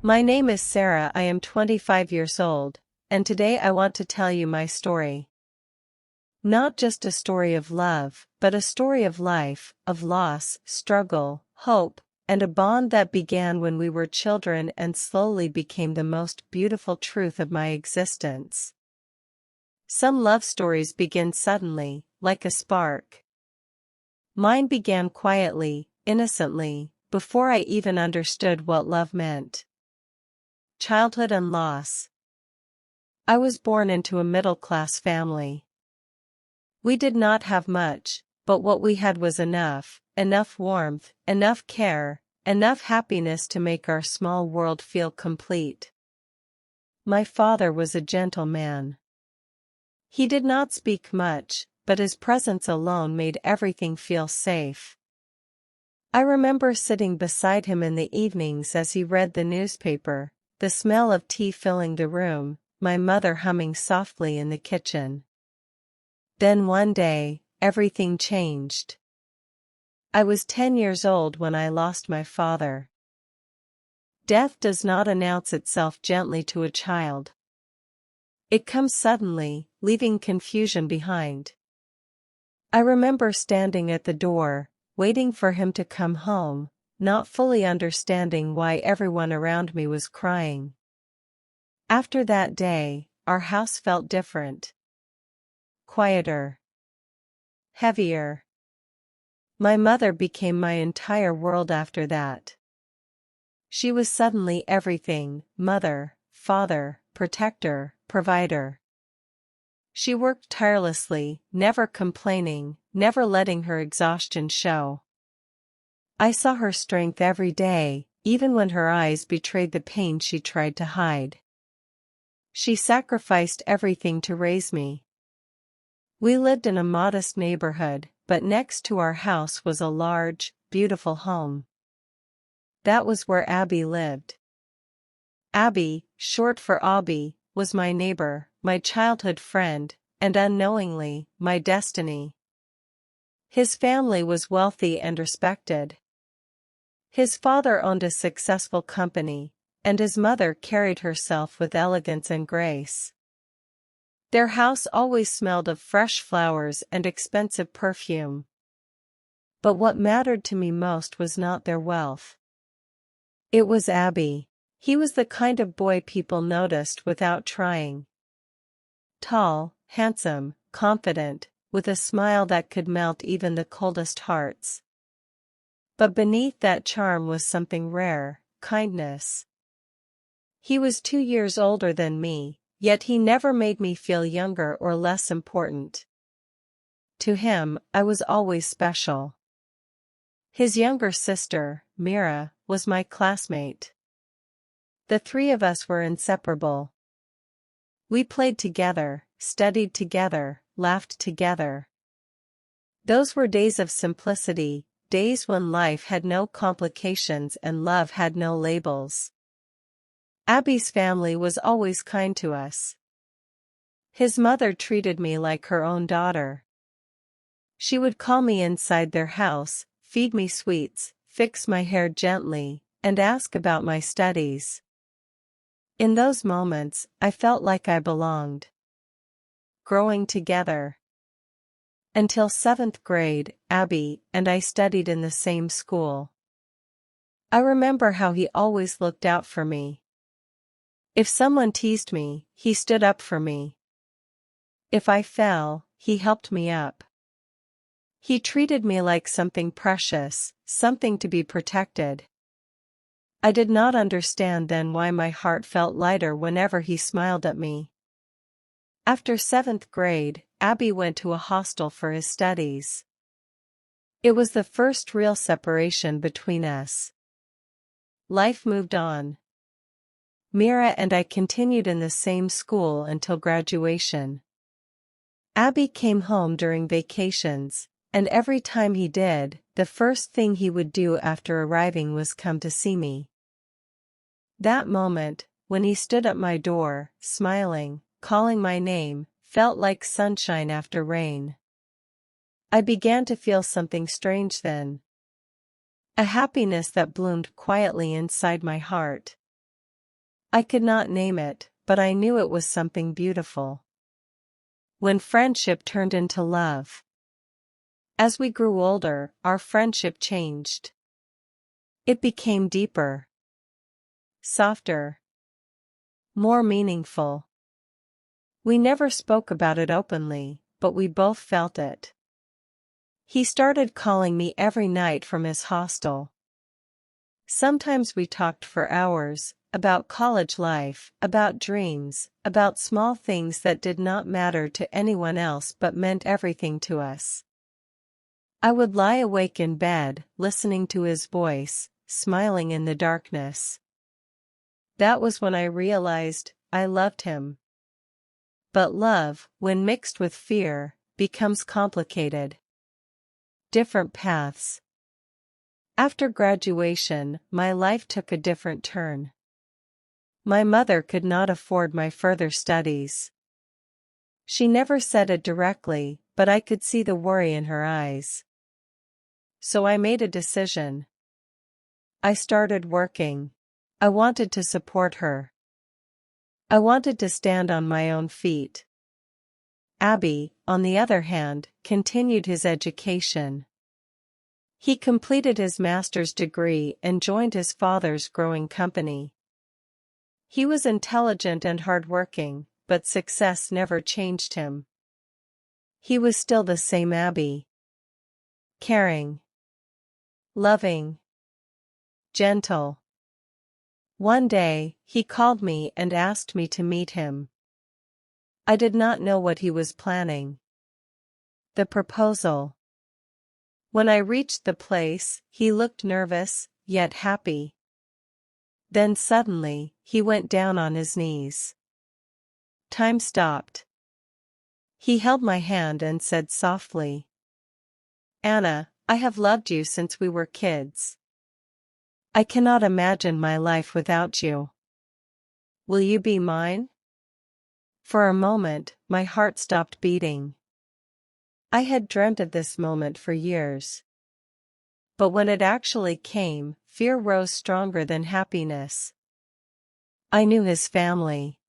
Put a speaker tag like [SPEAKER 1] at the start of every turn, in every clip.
[SPEAKER 1] My name is Sarah. I am 25 years old, and today I want to tell you my story. Not just a story of love, but a story of life, of loss, struggle, hope, and a bond that began when we were children and slowly became the most beautiful truth of my existence. Some love stories begin suddenly, like a spark. Mine began quietly, innocently, before I even understood what love meant. Childhood and loss. I was born into a middle-class family. We did not have much, but what we had was enough warmth, enough care, enough happiness to make our small world feel complete. My father was a gentle man. He did not speak much, but his presence alone made everything feel safe. I remember sitting beside him in the evenings as he read the newspaper, the smell of tea filling the room, my mother humming softly in the kitchen. Then one day, everything changed. I was 10 years old when I lost my father. Death does not announce itself gently to a child. It comes suddenly, leaving confusion behind. I remember standing at the door, waiting for him to come home, not fully understanding why everyone around me was crying. After that day, our house felt different. Quieter. Heavier. My mother became my entire world after that. She was suddenly everything: mother, father, protector, provider. She worked tirelessly, never complaining, never letting her exhaustion show. I saw her strength every day, even when her eyes betrayed the pain she tried to hide. She sacrificed everything to raise me. We lived in a modest neighborhood, but next to our house was a large, beautiful home. That was where Abby lived. Abby, short for Abby, was my neighbor, my childhood friend, and unknowingly, my destiny. His family was wealthy and respected. His father owned a successful company, and his mother carried herself with elegance and grace. Their house always smelled of fresh flowers and expensive perfume. But what mattered to me most was not their wealth. It was Abby. He was the kind of boy people noticed without trying. Tall, handsome, confident, with a smile that could melt even the coldest hearts. But beneath that charm was something rare: kindness. He was 2 years older than me, yet he never made me feel younger or less important. To him, I was always special. His younger sister, Mira, was my classmate. The three of us were inseparable. We played together, studied together, laughed together. Those were days of simplicity, days when life had no complications and love had no labels. Abby's family was always kind to us. His mother treated me like her own daughter. She would call me inside their house, feed me sweets, fix my hair gently, and ask about my studies. In those moments, I felt like I belonged. Growing together. Until 7th grade, Abby and I studied in the same school. I remember how he always looked out for me. If someone teased me, he stood up for me. If I fell, he helped me up. He treated me like something precious, something to be protected. I did not understand then why my heart felt lighter whenever he smiled at me. After 7th grade, Abby went to a hostel for his studies. It was the first real separation between us. Life moved on. Mira and I continued in the same school until graduation. Abby came home during vacations, and every time he did, the first thing he would do after arriving was come to see me. That moment, when he stood at my door, smiling, calling my name, felt like sunshine after rain. I began to feel something strange then. A happiness that bloomed quietly inside my heart. I could not name it, but I knew it was something beautiful. When friendship turned into love. As we grew older, our friendship changed. It became deeper, softer, more meaningful. We never spoke about it openly, but we both felt it. He started calling me every night from his hostel. Sometimes we talked for hours, about college life, about dreams, about small things that did not matter to anyone else but meant everything to us. I would lie awake in bed, listening to his voice, smiling in the darkness. That was when I realized I loved him. But love, when mixed with fear, becomes complicated. Different paths. After graduation, my life took a different turn. My mother could not afford my further studies. She never said it directly, but I could see the worry in her eyes. So I made a decision. I started working. I wanted to support her. I wanted to stand on my own feet. Abby, on the other hand, continued his education. He completed his master's degree and joined his father's growing company. He was intelligent and hardworking, but success never changed him. He was still the same Abby. Caring, loving, gentle. One day, he called me and asked me to meet him. I did not know what he was planning. The proposal. When I reached the place, he looked nervous, yet happy. Then suddenly, he went down on his knees. Time stopped. He held my hand and said softly, "Anna, I have loved you since we were kids. I cannot imagine my life without you. Will you be mine?" For a moment, my heart stopped beating. I had dreamt of this moment for years. But when it actually came, fear rose stronger than happiness. I knew his family.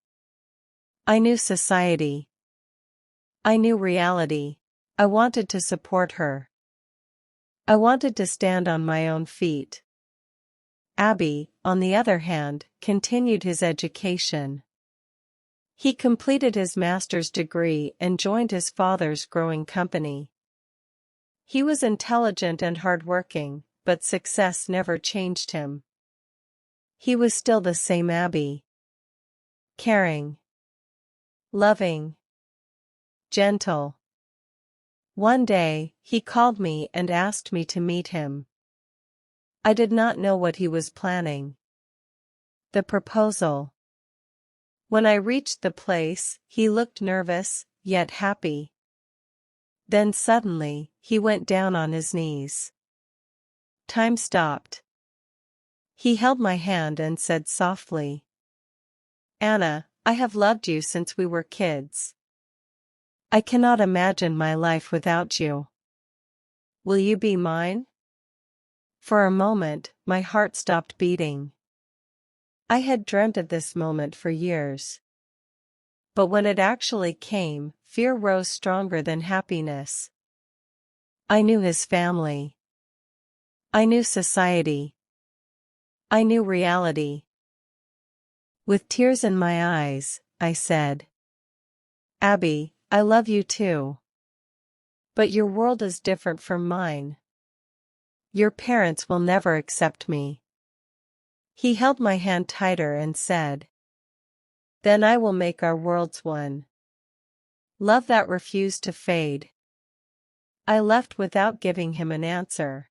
[SPEAKER 1] I knew society. I knew reality. I wanted to support her. I wanted to stand on my own feet. Abby, on the other hand, continued his education. He completed his master's degree and joined his father's growing company. He was intelligent and hardworking, but success never changed him. He was still the same Abby. Caring, loving, gentle. One day, he called me and asked me to meet him. I did not know what he was planning. The proposal. When I reached the place, he looked nervous, yet happy. Then suddenly, he went down on his knees. Time stopped. He held my hand and said softly, "Anna, I have loved you since we were kids. I cannot imagine my life without you. Will you be mine?" For a moment, my heart stopped beating. I had dreamt of this moment for years. But when it actually came, fear rose stronger than happiness. I knew his family. I knew society. I knew reality. With tears in my eyes, I said, "Abby, I love you too. But your world is different from mine. Your parents will never accept me." He held my hand tighter and said, "Then I will make our worlds one. Love that refused to fade." I left without giving him an answer.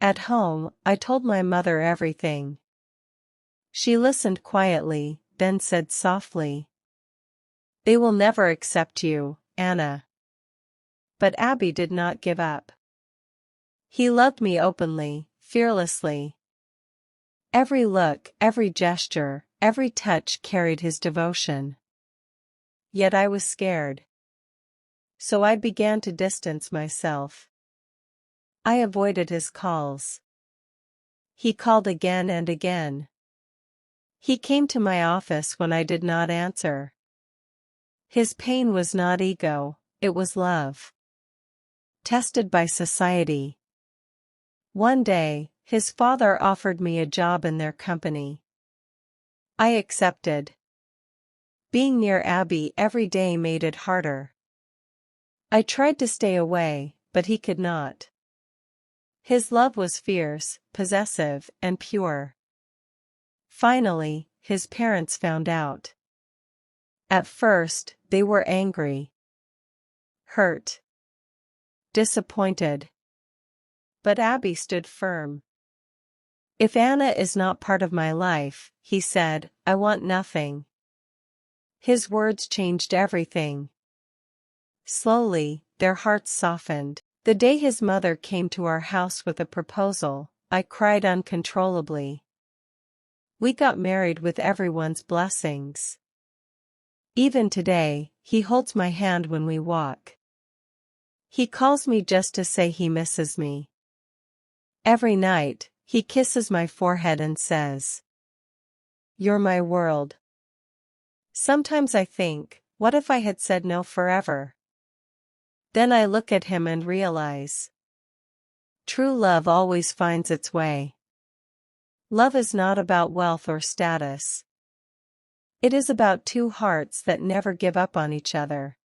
[SPEAKER 1] At home, I told my mother everything. She listened quietly, then said softly, "They will never accept you, Anna." But Abby did not give up. He loved me openly, fearlessly. Every look, every gesture, every touch carried his devotion. Yet I was scared. So I began to distance myself. I avoided his calls. He called again and again. He came to my office when I did not answer. His pain was not ego, it was love. Tested by society. One day, his father offered me a job in their company. I accepted. Being near Abby every day made it harder. I tried to stay away, but he could not. His love was fierce, possessive, and pure. Finally, his parents found out. At first, they were angry, hurt, disappointed. But Abby stood firm. If Anna is not part of my life, he said, I want nothing. His words changed everything. Slowly, their hearts softened. The day his mother came to our house with a proposal, I cried uncontrollably. We got married with everyone's blessings. Even today, he holds my hand when we walk. He calls me just to say he misses me. Every night, he kisses my forehead and says, "You're my world." Sometimes I think, what if I had said no forever? Then I look at him and realize. True love always finds its way. Love is not about wealth or status. It is about two hearts that never give up on each other.